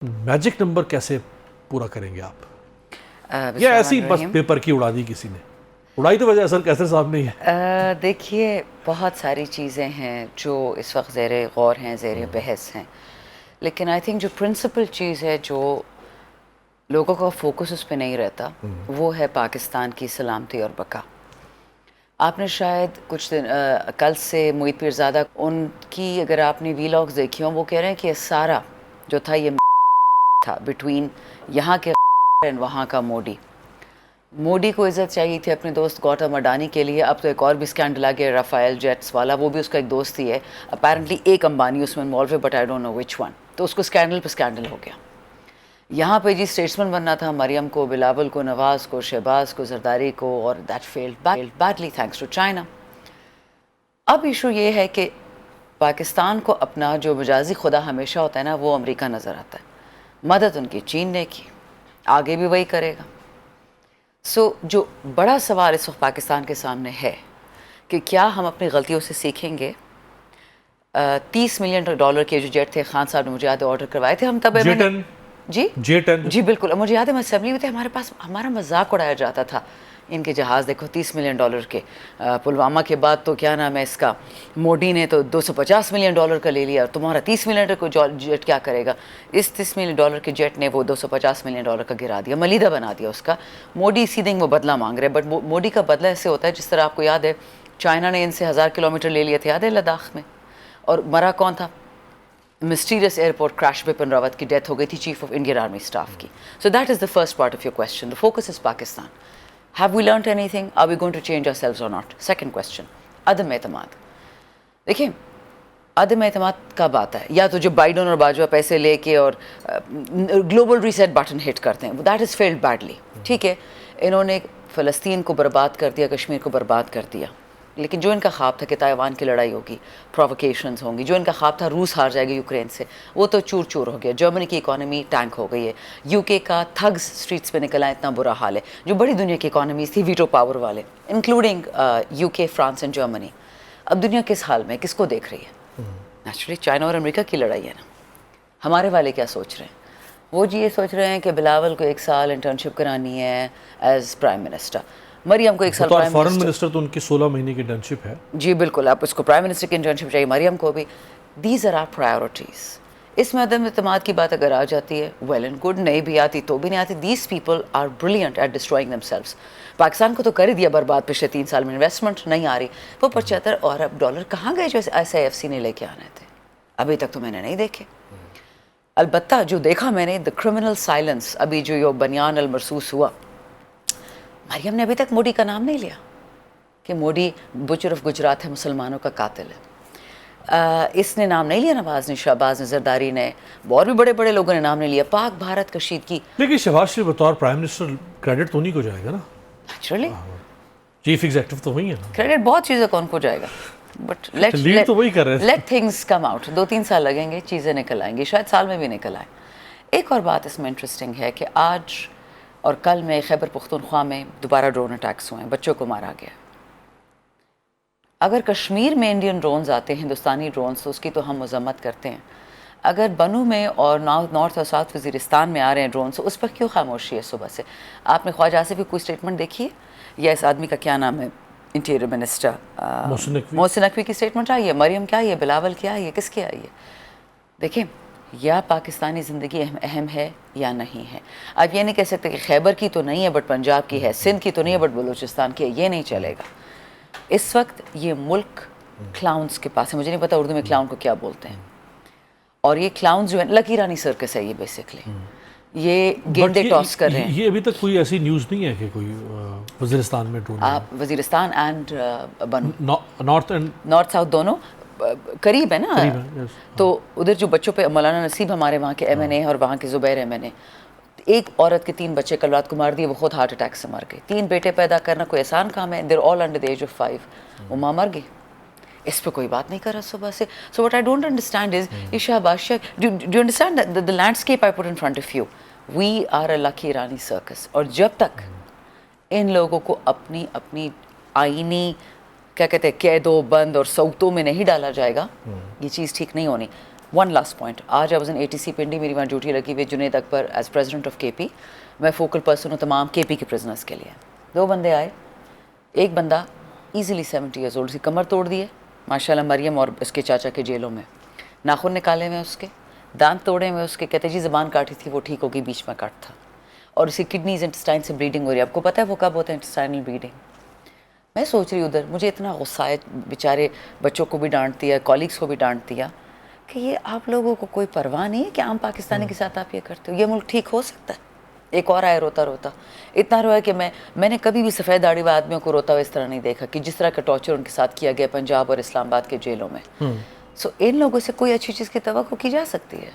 Magic number कैसे पूरा करेंगे आप? या ऐसे ही बस पेपर की उड़ा दी किसी ने? उड़ाई तो वजह असल कैसर साहब नहीं है। देखिए, बहुत सारी चीज़ें हैं जो इस वक्त ज़ेर गौर हैं, ज़ेर बहस हैं, लेकिन आई थिंक जो प्रिंसिपल चीज़ है जो लोगों का फोकस उस पर नहीं रहता वो है पाकिस्तान की सलामती और बका। आपने शायद कुछ दिन कल से मुईद पीरज़ादा उनकी अगर आपने वीलॉग्स देखी हो, वो कह रहे हैं कि सारा जो था ये था बिटवीन यहाँ के एंड वहाँ का मोदी को इज़्ज़त चाहिए थी अपने दोस्त गौतम अडानी के लिए। अब तो एक और भी स्कैंडल आ गया राफेल जेट्स वाला, वो भी उसका एक दोस्त ही है, अपेरेंटली एक अंबानी उसमें इन्वॉल्व है, but I don't know which one. तो उसको स्कैंडल पे स्कैंडल हो गया। यहाँ पे जी स्टेट्समैन बनना था मरियम को, बिलावल को, नवाज़ को, शहबाज को, जरदारी को, और that failed badly thanks to China. अब इशू ये है कि पाकिस्तान को अपना जो मजाजी खुदा हमेशा होता है ना, वो अमेरिका नज़र आता है। मदद उनकी चीन ने की, आगे भी वही करेगा। जो बड़ा सवाल इस वक्त पाकिस्तान के सामने है कि क्या हम अपनी गलतियों से सीखेंगे। 30 मिलियन डॉलर के जो जेट थे, खान साहब ने मुझे याद ऑर्डर करवाए थे, हम तब जी बिल्कुल मुझे याद है, मैं असेंबली में थे, हमारे पास हमारा मजाक उड़ाया जाता था, इनके जहाज़ देखो 30 मिलियन डॉलर के। पुलवामा के बाद तो क्या नाम है इसका, मोदी ने तो 250 मिलियन डॉलर का ले लिया, तुम्हारा 30 मिलियन को जेट क्या करेगा। इस 30 मिलियन डॉलर के जेट ने वो 250 मिलियन डॉलर का गिरा दिया, मलीदा बना दिया उसका। मोदी सीधे वो बदला मांग रहे, बट मोदी का बदला ऐसे होता है जिस तरह आपको याद है चाइना ने इनसे 1000 किलोमीटर ले लिए थे, याद है लद्दाख में, और मरा कौन था? Mysterious airport crash Bipin Rawat की डेथ हो गई थी, chief of Indian army staff की। So that is the first part of your question, the focus is Pakistan. Have we learnt anything? Are we going to change ourselves or not? Second question, अदम एतमाद। देखिए, अदम एतमाद कब आता है? या तो जो बाइडन और बाजवा पैसे लेके और ग्लोबल रीसेट बटन हिट करते हैं, दैट इज़ फेल्ड बैडली। ठीक है, इन्होंने फ़लस्तीन को बर्बाद कर दिया, कश्मीर को बर्बाद कर दिया, लेकिन जो इनका ख्वाब था कि ताइवान की लड़ाई होगी, प्रोवोकेशंस होंगी, जो इनका ख्वाब था रूस हार जाएगा यूक्रेन से, वो तो चूर चूर हो गया। जर्मनी की इकॉनमी टैंक हो गई है, यूके का थग्स स्ट्रीट्स पे निकला, इतना बुरा हाल है। जो बड़ी दुनिया की इकॉनमीज थी वीटो पावर वाले, including UK, France and Germany, अब दुनिया किस हाल में, किसको देख रही है? नेचुरली चाइना और अमेरिका की लड़ाई है ना। हमारे वाले क्या सोच रहे हैं? वो जी ये सोच रहे हैं कि बिलावल को 1 साल इंटर्नशिप करानी है एज प्राइम मिनिस्टर, मरियम को 1 साल प्राइम फॉरेन मिनिस्टर, तो उनकी 16 महीने की इंटर्नशिप है। जी बिल्कुल, आप उसको प्राइम मिनिस्टर की इंटर्नशिप चाहिए, मरियम को भी। These are are priorities. इसमें अदम इत्तेमाद की बात अगर आ जाती है, वेल एंड गुड, नहीं भी आती तो भी नहीं आती। These people are brilliant at destroying themselves. Pakistan को तो कर ही दिया बर्बाद पिछले 3 साल में, इन्वेस्टमेंट नहीं आ रही। वो 75 अरब डॉलर कहाँ गए जो SIFC ने लेके आने थे? अभी तक तो मैंने नहीं देखे। अलबत्ता जो देखा मैंने, द क्रिमिनल साइलेंस, अभी जो यो बनियान अल मरसूस हुआ, मरियम ने अभी तक मोदी का नाम नहीं लिया कि मोदी बुचर ऑफ गुजरात है, मुसलमानों का कातिल है। इसने नाम नहीं लिया, नवाज ने, शहबाज ने, जरदारी ने, और भी बड़े बड़े लोगों ने नाम नहीं लिया। पाक भारत कशीदगी। लेकिन शहबाज शरीफ बतौर प्राइम मिनिस्टर क्रेडिट तो उन्हीं को जाएगा ना, नेचुरली चीफ एग्जीक्यूटिव तो वही है ना। क्रेडिट बहुत चीज़ें कौन को जाएगा, बट लीड तो वही कर रहे हैं। Let things come out. 2-3 साल लगेंगे, चीज़ें निकल आएंगी, शायद साल में भी निकल आए। एक और बात इसमें इंटरेस्टिंग है कि आज और कल में खैबर पख्तूनख्वा में दोबारा ड्रोन अटैक्स हुए हैं, बच्चों को मारा गया। अगर कश्मीर में इंडियन ड्रोन्स आते हैं, हिंदुस्तानी ड्रोन्स, तो उसकी तो हम मजम्मत करते हैं। अगर बनू में और नॉर्थ और साउथ वज़ीरिस्तान में आ रहे हैं ड्रोन्स, तो उस पर क्यों खामोशी है सुबह से? आपने ख्वाजा आसिफ की कोई स्टेटमेंट देखी है? या इस आदमी का क्या नाम है, इंटीरियर मिनिस्टर मोहसिन नकवी की स्टेटमेंट आई है? मरियम क्या आई है? बिलावल क्या आई है? किसकी आई है? देखें, या पाकिस्तानी ज़िंदगी अहम है या नहीं है। आप ये नहीं कह सकते कि खैबर की तो नहीं है बट पंजाब की है, सिंध की तो नहीं है बट बलूचिस्तान की है, ये नहीं चलेगा। इस वक्त ये मुल्क क्लाउन्स के पास है। मुझे नहीं पता उर्दू में क्लाउन को क्या बोलते हैं, और ये क्लाउन्स जो है, लकी रानी सर्कस है ये बेसिकली, ये गेंदे टॉस कर रहे हैं। ये अभी तक कोई ऐसी न्यूज़ नहीं है कि कोई वज़ीरिस्तान में ड्रोन, आप वज़ीरिस्तान एंड बनू, नॉर्थ साउथ दोनों करीब है ना, तो उधर जो बच्चों पे, मौलाना नसीब हमारे वहाँ के MNA और वहाँ के ज़ुबैर MNA, एक औरत के 3 बच्चे कल रात को मार दिए, वो खुद हार्ट अटैक से मर गई। 3 बेटे पैदा करना कोई आसान काम है? They're all under the age of 5, वो माँ मर गई। इस पर कोई बात नहीं कर रहा सुबह से। So what I don't understand is, ये Shahbaz, do you understand the landscape I put in front of you? We are a lucky Rani circus. और जब तक इन लोगों को अपनी अपनी आईनी क्या कहते हैं कैदो बंद और सऊतों में नहीं डाला जाएगा, ये चीज़ ठीक नहीं होनी। One last point. آج I was in ATC Pindi, میری وہاں ڈیوٹی لگی ہوئی. Junaid Akbar as president of KP, میں فوکل پرسن ہوں تمام KP کے پرزنرس کے لیے. 2 بندے آئے, ایک بندہ ایزیلی 70 ایئرز اولڈ, کی کمر توڑ دی ہے ماشاء اللہ, مریم اور اس کے چاچا کے جیلوں میں, ناخن نکالے ہوئے اس کے, دانت توڑے ہوئے اس کے. کہتے جی زبان کاٹی تھی وہ ٹھیک ہوگی, بیچ میں کاٹ تھا, اور اس کی کڈنیز انٹسٹائن سے بلیڈنگ ہو رہی ہے. آپ کو پتہ ہے وہ کب ہوتا ہے انٹسٹائنل بلیڈنگ؟ میں سوچ رہی ادھر, مجھے اتنا غصہ ہے, بیچارے بچوں کو بھی ڈانٹ دیا, کالیگس کو بھی ڈانٹ دیا, کہ یہ آپ لوگوں کو کوئی پرواہ نہیں ہے کہ عام پاکستانی کے ساتھ آپ یہ کرتے ہو؟ یہ ملک ٹھیک ہو سکتا ہے؟ ایک اور آئے روتا روتا, اتنا رویا کہ میں نے کبھی بھی سفید داڑھی والے آدمیوں کو روتا ہوا اس طرح نہیں دیکھا کہ جس طرح کا ٹارچر ان کے ساتھ کیا گیا پنجاب اور اسلام آباد کے جیلوں میں. سو ان لوگوں سے کوئی اچھی چیز کی توقع کی جا سکتی ہے؟